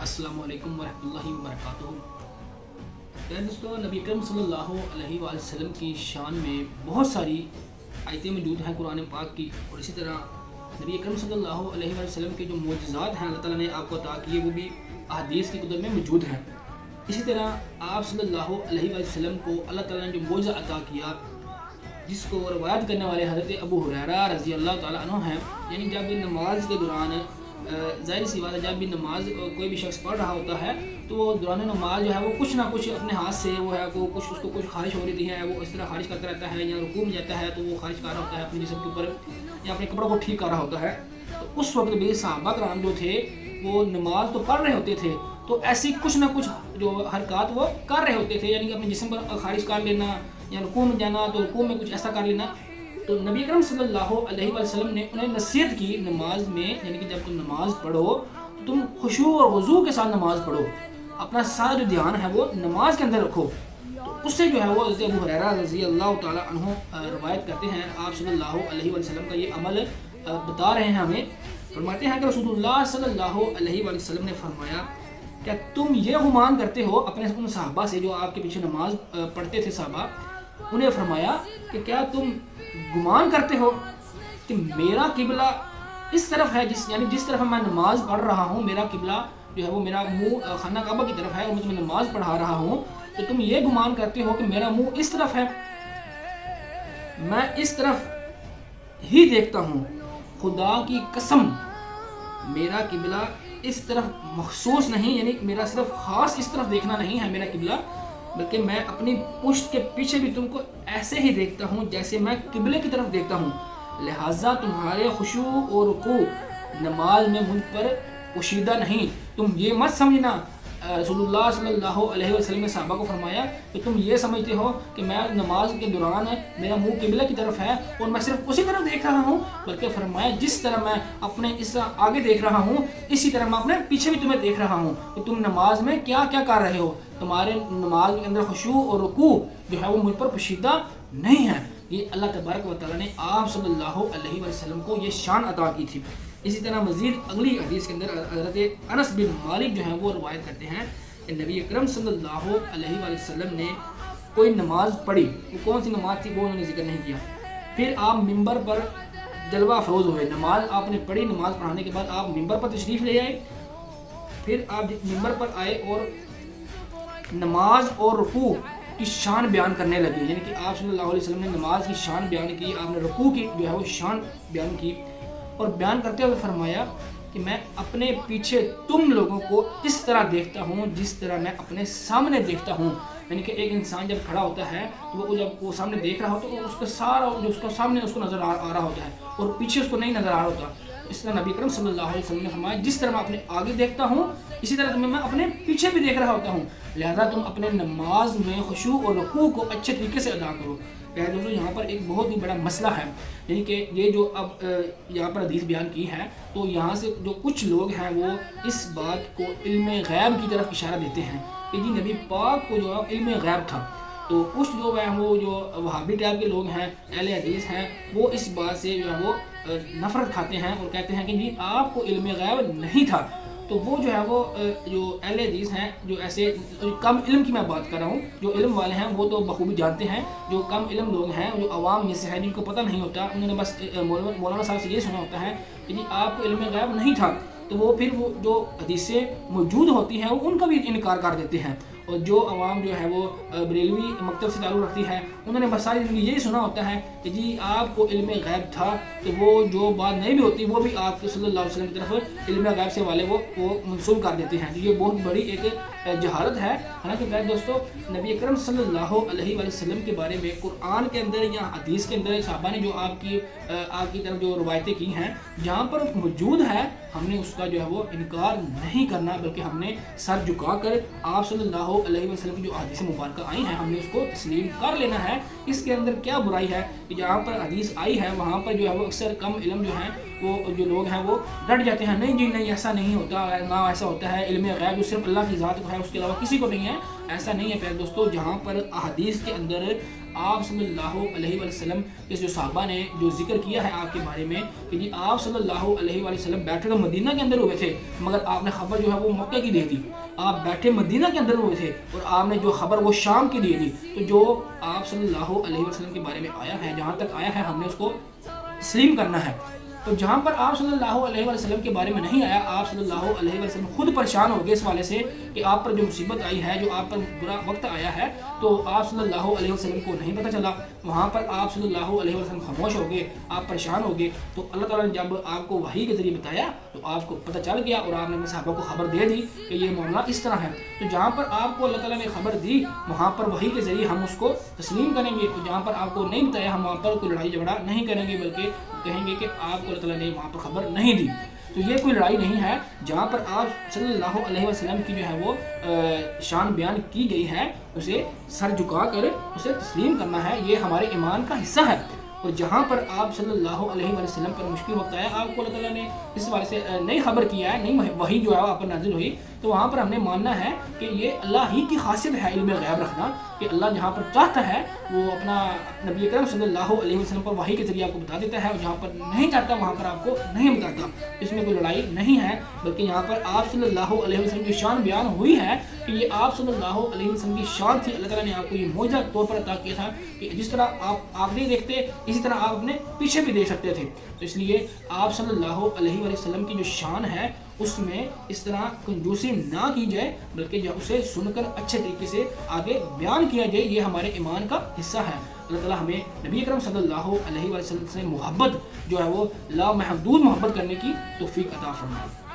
अस्सलामु अलैकुम वरहमतुल्लाहि वबरकातुहू। यार दोस्तों, नबी अकरम सल्लल्लाहु अलैहि वसल्लम की शान में बहुत सारी आयतें मौजूद हैं कुरान पाक की, और इसी तरह नबी अकरम सल्लल्लाहु अलैहि वसल्लम के जो मोजज़ात हैं अल्लाह ताला ने आपको अता किए वो भी अहादीस की कुतुब में मौजूद हैं। इसी तरह आप सल्लल्लाहु अलैहि वसल्लम को अल्लाह ताला ने जो मोजज़ा अता किया, जिसको रवायत करने वाले हज़रत अबू हुरैरा रज़ी अल्लाह ताला अन्हु हैं, यानी जब भी नमाज के दौरान ज़ाहिर सी बात है जब भी नमाज कोई भी शख्स पढ़ रहा होता है तो वो दौरान नमाज जो है वो कुछ ना कुछ अपने हाथ से वो है वो उसको कुछ खारिश हो रही है, वो इस तरह खारिश करता रहता है, या रुकू में जाता है तो वो खारिश कर रहा होता है अपने जिस्म के ऊपर या अपने कपड़ों को ठीक कर रहा होता है। तो उस वक्त भी सहाबा कराम जो थे वो नमाज तो पढ़ रहे होते थे, तो ऐसी कुछ ना कुछ जो हरकत वो कर रहे होते थे, यानी कि अपने जिस्म पर खारिश कर लेना या रुकू में जाना तो रुकू में कुछ ऐसा कर लेना। तो नबी अकरम सल्लल्लाहु अलैहि वसल्लम ने उन्हें नसीहत की नमाज में, यानी कि जब तुम नमाज पढ़ो तो तुम खुशू और वज़ू के साथ नमाज पढ़ो, अपना सारा जो ध्यान है वो नमाज के अंदर रखो। तो उससे जो है वो हज़रत अबू हुरैरा रज़ी अल्लाह ताला अन्हु रवायत करते हैं, आप सल्लल्लाहु अलैहि वसल्लम का ये अमल बता रहे हैं हमें। फरमाते हैं कि रसूलुल्लाह सल्लल्लाहु अलैहि वसल्लम ने फरमाया, क्या तुम ये गुमान करते हो अपने उन सहाबा से जो आपके पीछे नमाज पढ़ते थे सहाबा, उन्हें फरमाया कि क्या तुम गुमान करते हो कि मेरा किबला इस तरफ है, यानी जिस तरफ मैं नमाज पढ़ रहा हूँ मेरा किबला जो है वो मेरा मुंह खाना काबा की तरफ है और मैं तुम्हें नमाज पढ़ा रहा हूँ, तो तुम ये गुमान करते हो कि मेरा मुंह इस तरफ है, मैं इस तरफ ही देखता हूँ। खुदा की कसम मेरा किबला इस तरफ मखसूस नहीं, यानी मेरा सिर्फ खास इस तरफ देखना नहीं है मेरा किबला, बल्कि मैं अपनी पुश्त के पीछे भी तुमको ऐसे ही देखता हूँ जैसे मैं किबले की तरफ देखता हूँ। लिहाजा तुम्हारे खुशू और रुकू नमाज में मुझ पर पोशीदा नहीं। तुम ये मत समझना, रसूलुल्लाह सल्लल्लाहु अलैहि वसल्लम ने सहाबा को फरमाया कि तुम ये समझते हो कि मैं नमाज के दौरान मेरा मुंह किबले की तरफ है और मैं सिर्फ उसी तरफ देख रहा हूँ, बल्कि फरमाया जिस तरह मैं अपने इस आगे देख रहा हूँ इसी तरह मैं अपने पीछे भी तुम्हें देख रहा हूँ कि तुम नमाज में क्या क्या कर रहे हो, तुम्हारे नमाज के अंदर खुशू और रुकू जो है वो मुझ पर पोशीदा नहीं है। ये अल्लाह तबारक व तआला ने आप सल्लल्लाहु अलैहि वसल्लम को ये शान अता की थी। इसी तरह मज़ीद अगली हदीस के अंदर हज़रत अनस बिन मालिक जो है वो रवायत करते हैं कि नबी अकरम सल्लल्लाहु अलैहि वसल्लम ने कोई नमाज पढ़ी, वो कौन सी नमाज थी वो उन्होंने जिक्र नहीं किया। फिर आप मिंबर पर जलवा अफरोज़ हुए, नमाज आपने पढ़ी, नमाज पढ़ाने के बाद आप मिंबर पर तशरीफ़ ले आए, फिर आप मिंबर पर आए और नमाज और रुकू की शान बयान करने लगे, यानी कि आप सल्लल्लाहु अलैहि वसल्लम ने नमाज की शान बयान की, आपने रुकू की जो है वो शान बयान की, और बयान करते हुए फरमाया कि मैं अपने पीछे तुम लोगों को इस तरह देखता हूँ जिस तरह मैं अपने सामने देखता हूँ। यानी कि एक इंसान जब खड़ा होता है तो वो जब वो सामने देख रहा होता है तो उसका सारा जो उसका सामने उसको नज़र आ रहा होता है और पीछे उसको नहीं नज़र आ रहा होता। इस तरह नबी अकरम सल्लल्लाहु अलैहि वसल्लम ने फरमाया जिस तरह मैं अपने आगे देखता हूँ इसी तरह तुम्हें मैं अपने पीछे भी देख रहा होता हूँ, लिहाजा तुम अपने नमाज में खुशू और रुकू को अच्छे तरीके से अदा करो। दोस्तों, यहाँ पर एक बहुत ही बड़ा मसला है, यानी कि ये जो अब यहाँ पर हदीस बयान की है तो यहाँ से जो कुछ लोग हैं वो इस बात को इल्म गैब की तरफ इशारा देते हैं कि जी नबी पाक को जो है इल्म गैब था। तो कुछ लोग हैं वो जो वहाबी टाइप के लोग हैं, अहले हदीस हैं, वो इस बात से जो है वो नफ़रत खाते हैं और कहते हैं कि जी आपको इल्म गैब नहीं था। तो वो जो है वो जो अहले हदीस हैं, जो ऐसे कम इल्म की मैं बात कर रहा हूँ, जो इल्म वाले हैं वो तो बखूबी जानते हैं, जो कम इल्म लोग हैं जो अवाम में से हैं जिनको पता नहीं होता, उन्होंने बस मौलाना साहब से ये सुना होता है कि जी आपको इल्म गैब नहीं था, तो वो फिर वो जो हदीसें मौजूद होती हैं वो उनका भी इनकार कर देते हैं। और जो अवाम जो है वो बरेलवी मकतब से ताल्लुक़ रखती है उन्होंने बस सारी ज़िंदगी यही सुना होता है कि जी आपको इल्म गैब था, तो वो जो बात नहीं भी होती वो भी आप सल्लल्लाहु अलैहि वसल्लम की तरफ इल्म गैब से वाले वो मंसूब कर देते हैं। ये बहुत बड़ी एक जहालत है। हालांकि प्यारे दोस्तों, नबी अकरम सल्लल्लाहु अलैहि वसल्लम के बारे में कुरान के अंदर या हदीस के अंदर सहाबा ने जो आपकी तरफ जो रवायतें की हैं जहाँ पर मौजूद है हमने उसका जो है वो इनकार नहीं करना, बल्कि हमने सर झुकाकर आप सल्लल्लाहु अलैहि वसल्लम की जो हदीस मुबारक आई हैं हमने उसको तस्लीम कर लेना है। इसके अंदर क्या बुराई है कि जहाँ पर हदीस आई है वहाँ पर जो है वो अक्सर कम इल्म जो है وہ جو لوگ ہیں وہ ڈٹ جاتے ہیں، نہیں جی نہیں ایسا نہیں ہوتا، نہ ایسا ہوتا ہے، علم غیب جو صرف اللہ کی ذات کو ہے، اس کے علاوہ کسی کو نہیں ہے، ایسا نہیں ہے پیارے دوستو۔ جہاں پر احادیث کے اندر آپ صلی اللہ علیہ وسلم اس جو صحابہ نے جو ذکر کیا ہے آپ کے بارے میں کہ جی آپ صلی اللہ علیہ وسلم بیٹھے تو مدینہ کے اندر ہوئے تھے، مگر آپ نے خبر جو ہے وہ مکہ کی دے دی، آپ بیٹھے مدینہ کے اندر ہوئے تھے اور آپ نے جو خبر وہ شام کی دے دی، تو جو آپ صلی اللہ علیہ وسلم کے بارے میں آیا ہے، جہاں تک آیا ہے ہم نے اس کو تسلیم کرنا ہے۔ تو جہاں پر آپ صلی اللہ علیہ وسلم کے بارے میں نہیں آیا، آپ صلی اللہ علیہ وسلم خود پریشان ہو گئے اس والے سے کہ آپ پر جو مصیبت آئی ہے، جو آپ پر برا وقت آیا ہے، تو آپ صلی اللہ علیہ وسلم کو نہیں پتہ چلا، وہاں پر آپ صلی اللہ علیہ وسلم خاموش ہو گئے، آپ پریشان ہو گئے، تو اللہ تعالیٰ نے جب آپ کو وحی کے ذریعے بتایا تو آپ کو پتہ چل گیا اور آپ نے اپنے صحابہ کو خبر دے دی کہ یہ معاملہ اس طرح ہے۔ تو جہاں پر آپ کو اللہ تعالیٰ نے خبر دی وہاں پر وحی کے ذریعے ہم اس کو تسلیم کریں گے، اور جہاں پر آپ کو نہیں بتایا ہم وہاں پر کوئی لڑائی جھگڑا نہیں کریں گے، بلکہ کہیں گے کہ آپ کو اللہ تعالیٰ نے وہاں پر خبر نہیں دی۔ تو یہ کوئی لڑائی نہیں ہے، جہاں پر آپ صلی اللہ علیہ وسلم کی جو ہے وہ شان بیان کی گئی ہے، اسے سر جھکا کر اسے تسلیم کرنا ہے، یہ ہمارے ایمان کا حصہ ہے۔ اور جہاں پر آپ صلی اللہ علیہ وسلم پر مشکل وقت آیا، آپ کو اللہ تعالیٰ نے اس بارے سے نہیں خبر کیا ہے، نہیں وحی جو ہے آپ پر نازل ہوئی، تو وہاں پر ہم نے ماننا ہے کہ یہ اللہ ہی کی خاصیت ہے علم غیب رکھنا، کہ اللہ جہاں پر چاہتا ہے وہ اپنا نبی اکرم صلی اللہ علیہ وسلم پر وحی کے ذریعے آپ کو بتا دیتا ہے، اور جہاں پر نہیں چاہتا وہاں پر آپ کو نہیں بتاتا۔ اس میں کوئی لڑائی نہیں ہے، بلکہ یہاں پر آپ صلی اللہ علیہ وسلم کی شان بیان ہوئی ہے کہ یہ آپ صلی اللہ علیہ وسلم کی شان تھی، اللہ تعالیٰ نے آپ کو یہ معجزہ کے طور پر عطا کیا تھا کہ جس طرح آپ نہیں دیکھتے اسی طرح آپ اپنے پیچھے بھی دیکھ سکتے تھے۔ تو اس لیے آپ صلی اللہ علیہ وسلم کی جو شان ہے اس میں اس طرح کنجوسی نہ کی جائے، بلکہ اسے سن کر اچھے طریقے سے آگے بیان کیا جائے، یہ ہمارے ایمان کا حصہ ہے۔ اللہ تعالیٰ ہمیں نبی اکرم صلی اللہ علیہ وسلم سے محبت جو ہے وہ لا محدود محبت کرنے کی توفیق عطا فرمائے۔